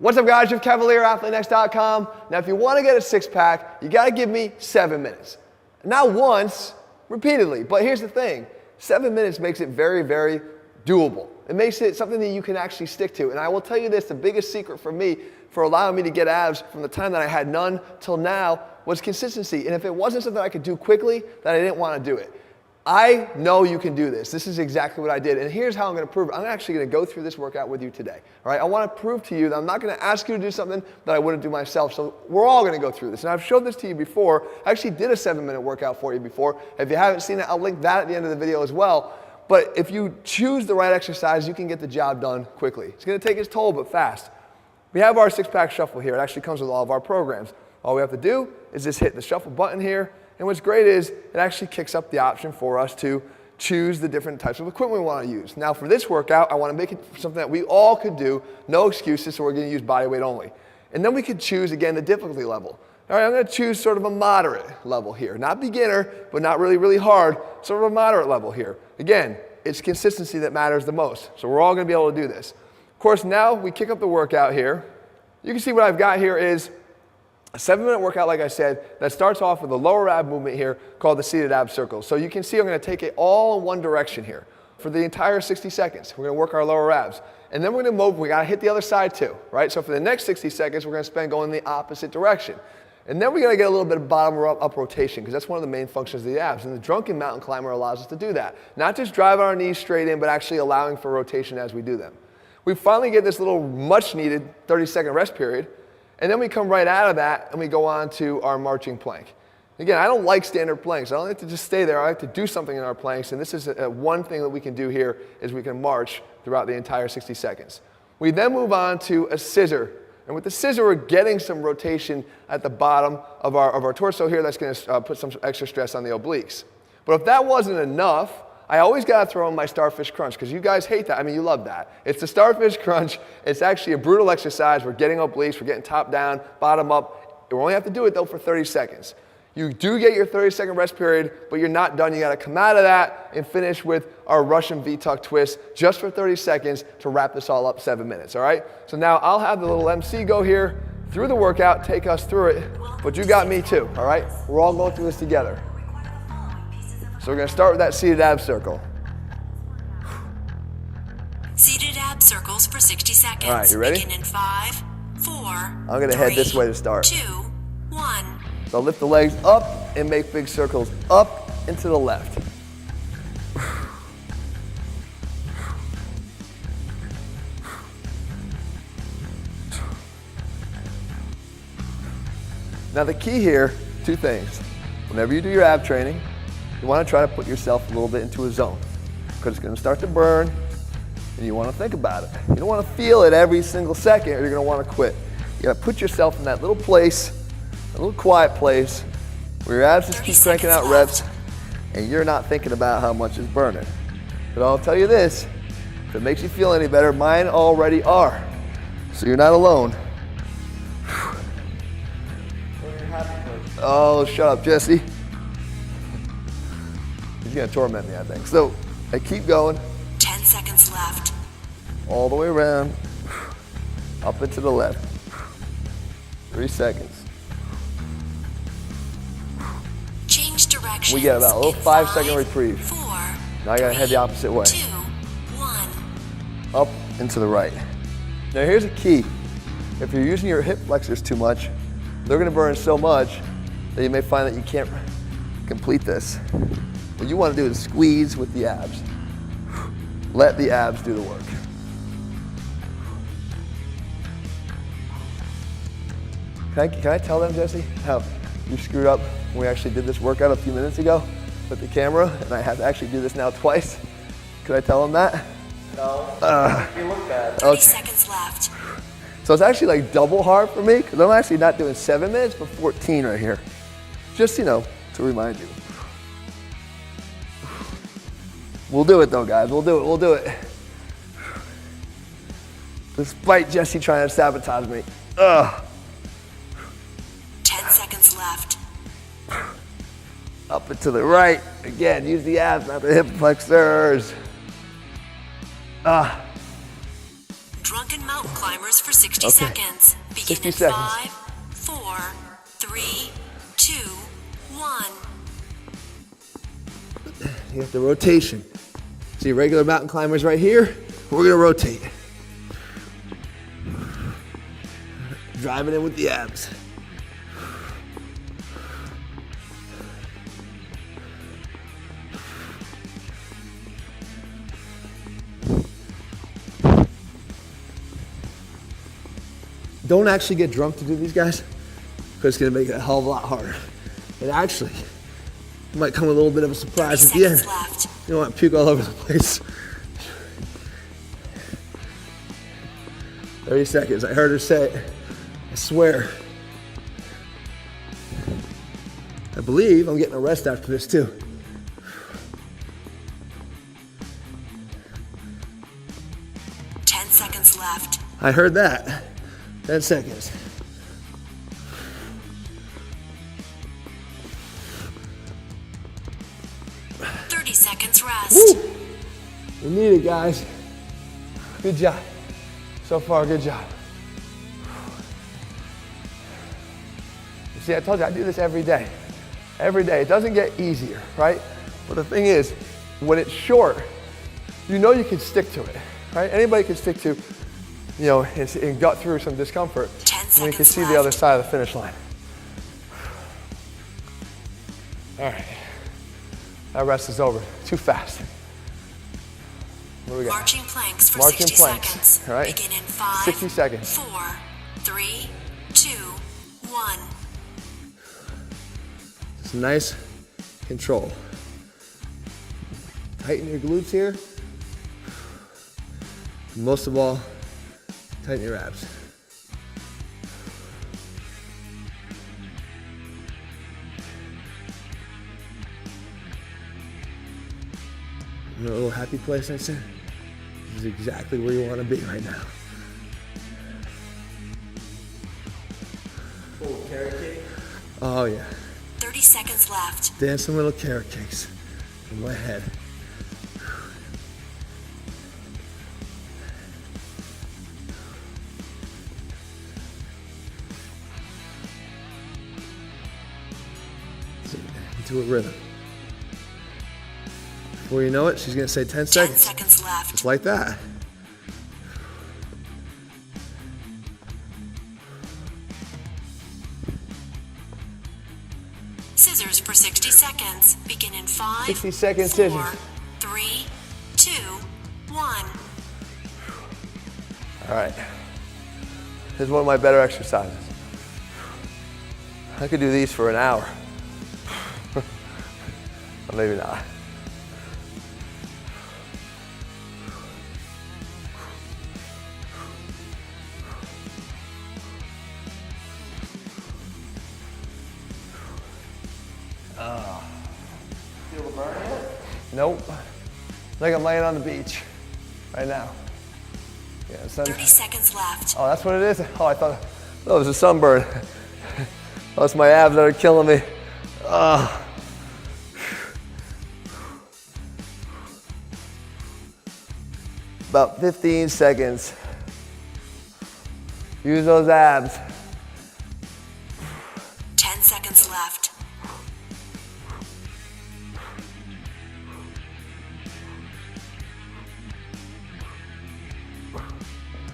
What's up guys, Jeff Cavaliere, AthleteNext.com. Now if you want to get a six-pack, you got to give me 7 minutes. Not once, repeatedly. But here's the thing, 7 minutes makes it very, very doable. It makes it something that you can actually stick to. And I will tell you this, the biggest secret for me, for allowing me to get abs from the time that I had none till now, was consistency. And if it wasn't something I could do quickly, then I didn't want to do it. I know you can do this. This is exactly what I did. And here's how I'm going to prove it. I'm actually going to go through this workout with you today. All right? I want to prove to you that I'm not going to ask you to do something that I wouldn't do myself. So we're all going to go through this. And I've showed this to you before. I actually did a 7-minute workout for you before. If you haven't seen it, I'll link that at the end of the video as well. But if you choose the right exercise, you can get the job done quickly. It's going to take its toll, but fast. We have our six-pack shuffle here. It actually comes with all of our programs. All we have to do is just hit the shuffle button here. And what's great is it actually kicks up the option for us to choose the different types of equipment we want to use. Now for this workout, I want to make it something that we all could do, no excuses, so we're going to use body weight only. And then we could choose, again, the difficulty level. All right, I'm going to choose sort of a moderate level here. Not beginner, but not really, really hard, sort of a moderate level here. Again, it's consistency that matters the most. So we're all going to be able to do this. Of course, now we kick up the workout here. You can see what I've got here is a 7-minute workout, like I said, that starts off with a lower ab movement here called the seated ab circles. So you can see I'm going to take it all in one direction here for the entire 60 seconds. We're going to work our lower abs. And then we're going to move, we got to hit the other side too, right? So for the next 60 seconds, we're going to spend going the opposite direction. And then we're going to get a little bit of bottom up rotation because that's one of the main functions of the abs. And the drunken mountain climber allows us to do that. Not just driving our knees straight in, but actually allowing for rotation as we do them. We finally get this little much needed 30-second rest period. And then we come right out of that and we go on to our marching plank. Again, I don't like standard planks. I don't like to just stay there. I like to do something in our planks. And this is one thing that we can do here is we can march throughout the entire 60 seconds. We then move on to a scissor. And with the scissor, we're getting some rotation at the bottom of our torso here. That's going to put some extra stress on the obliques. But if that wasn't enough, I always got to throw in my starfish crunch because you guys hate that. I mean, you love that. It's the starfish crunch. It's actually a brutal exercise. We're getting obliques. We're getting top down, bottom up. We only have to do it, though, for 30 seconds. You do get your 30-second rest period, but you're not done. You got to come out of that and finish with our Russian V-tuck twist just for 30 seconds to wrap this all up 7 minutes, all right? So now I'll have the little MC go here through the workout, take us through it, but you got me too, all right? We're all going through this together. So we're going to start with that seated ab circle. Seated ab circles for 60 seconds. All right, you ready? Begin in 5, 4, I'm going to head this way to start. 2, 1. So I'll lift the legs up and make big circles up and to the left. Now the key here, two things. Whenever you do your ab training, you want to try to put yourself a little bit into a zone because it's going to start to burn and you want to think about it. You don't want to feel it every single second or you're going to want to quit. You got to put yourself in that little place, a little quiet place where your abs just keep cranking out reps and you're not thinking about how much is burning. But I'll tell you this, if it makes you feel any better, mine already are. So you're not alone. Oh, shut up, Jesse. He's gonna torment me, I think. So I keep going. 10 seconds left. All the way around, up and to the left. 3 seconds. Change direction. We get about a little 5-second reprieve. 4, Now I gotta head the opposite way. 2, 1. Up and to the right. Now here's a key. If you're using your hip flexors too much, they're gonna burn so much that you may find that you can't complete this. What you want to do is squeeze with the abs. Let the abs do the work. Can I tell them, Jesse, how you screwed up when we actually did this workout a few minutes ago with the camera, and I have to actually do this now twice? Could I tell them that? No, you look bad. 30 seconds left. So it's actually like double hard for me, because I'm actually not doing 7 minutes, but 14 right here. Just, you know, to remind you. We'll do it though, guys. We'll do it. Despite Jesse trying to sabotage me. 10 seconds left. Up and to the right. Again, use the abs, not the hip flexors. Drunken mountain climbers for 60 Okay. seconds. Begin 60 in seconds. 5, 4, 3, 2, 1. You have the rotation. See regular mountain climbers right here. We're gonna rotate. Driving in with the abs. Don't actually get drunk to do these guys, because it's gonna make it a hell of a lot harder. And actually, it might come with a little bit of a 30 surprise at the end. seconds left. You don't want to puke all over the place. 30 seconds, I heard her say it. I swear. I believe I'm getting a rest after this too. Ten seconds left. I heard that. 10 seconds. Seconds rest. Woo! We need it, guys. Good job. So far, good job. You see, I told you I do this every day. Every day. It doesn't get easier, right? But the thing is, when it's short, you know you can stick to it, right? Anybody can stick to, you know, and gut through some discomfort. 10 And you can seconds see left. the other side of the finish line. All right. That rest is over. Too fast. What do we got? Marching planks for Marching 60 planks, seconds. all right? Begin in 5, 60 seconds. 4, 3, 2, 1. Just nice control. Tighten your glutes here. Most of all, tighten your abs. You know, a little happy place I said? This is exactly where you want to be right now. Full carrot cake. Oh yeah. 30 seconds left. Dancing little carrot cakes in my head. Into a rhythm. Before you know it, she's gonna say 10 10 seconds. seconds left. Just like that. Scissors for 60 seconds. Begin in 5, 60 second 4, scissors. 3, 2, 1. All right. This is one of my better exercises. I could do these for an hour. Or maybe not. Feel the burn yet? Nope. Like I'm laying on the beach right now. Yeah, the sun. 30 seconds left. Oh, that's what it is? Oh, I thought it was a sunburn. Oh, it's my abs that are killing me. Oh. About 15 seconds. Use those abs. 10 seconds left.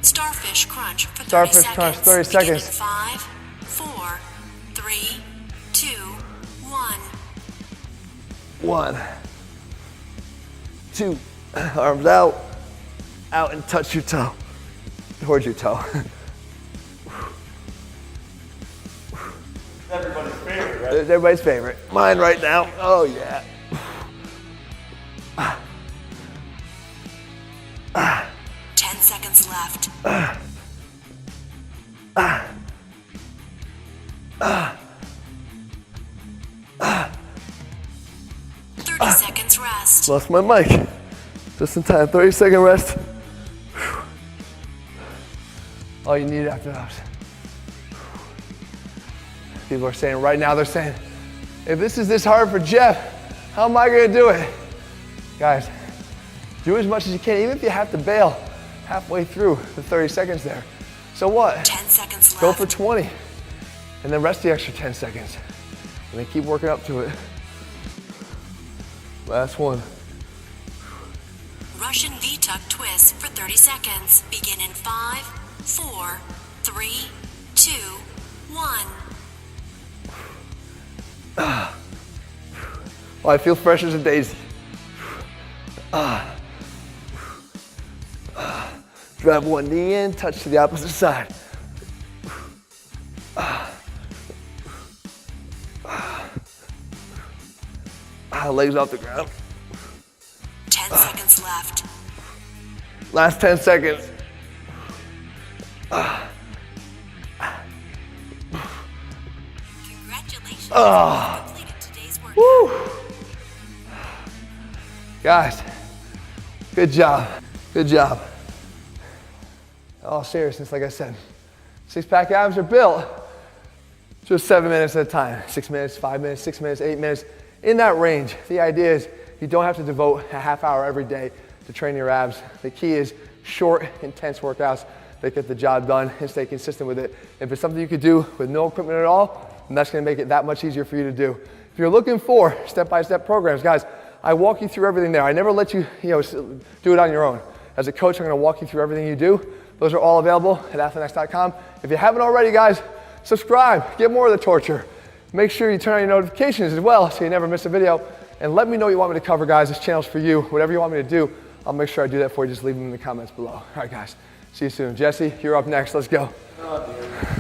Starfish crunch for 30 Starfish seconds. crunch, 30 Begin seconds. in 5, 4, 3, 2, 1. 1, 2, arms out, out and touch your toe, towards your toe. Everybody's favorite, right? It's everybody's favorite. Mine right now. Oh yeah. 10 seconds left. 30 seconds rest. Lost my mic. Just in time. 30-second rest. All you need after those. People are saying right now, they're saying, if this is this hard for Jeff, how am I gonna do it? Guys, do as much as you can. Even if you have to bail halfway through the 30 seconds there. So what? 10 seconds left. Go for 20. And then rest the extra 10 seconds. And then keep working up to it. Last one. Russian V-tuck twist for 30 seconds. Begin in 5, 4, 3, 2, 1. Oh, I feel fresh as a daisy. Drive one knee in, touch to the opposite side. Legs off the ground. 10 seconds left. Last 10 seconds. Congratulations. You completed today's workout. Woo! Guys, good job. Good job. All seriousness, like I said, six-pack abs are built just 7 minutes at a time. 6 minutes, 5 minutes, 6 minutes, 8 minutes, in that range. The idea is you don't have to devote a half hour every day to train your abs. The key is short, intense workouts that get the job done and stay consistent with it. If it's something you could do with no equipment at all, then that's gonna make it that much easier for you to do. If you're looking for step-by-step programs, guys, I walk you through everything there. I never let you, do it on your own. As a coach, I'm gonna walk you through everything you do. Those are all available at athleanx.com. If you haven't already, guys, subscribe, get more of the torture. Make sure you turn on your notifications as well so you never miss a video. And let me know what you want me to cover, guys. This channel's for you. Whatever you want me to do, I'll make sure I do that for you. Just leave them in the comments below. All right, guys. See you soon. Jesse, you're up next. Let's go. Oh, dear.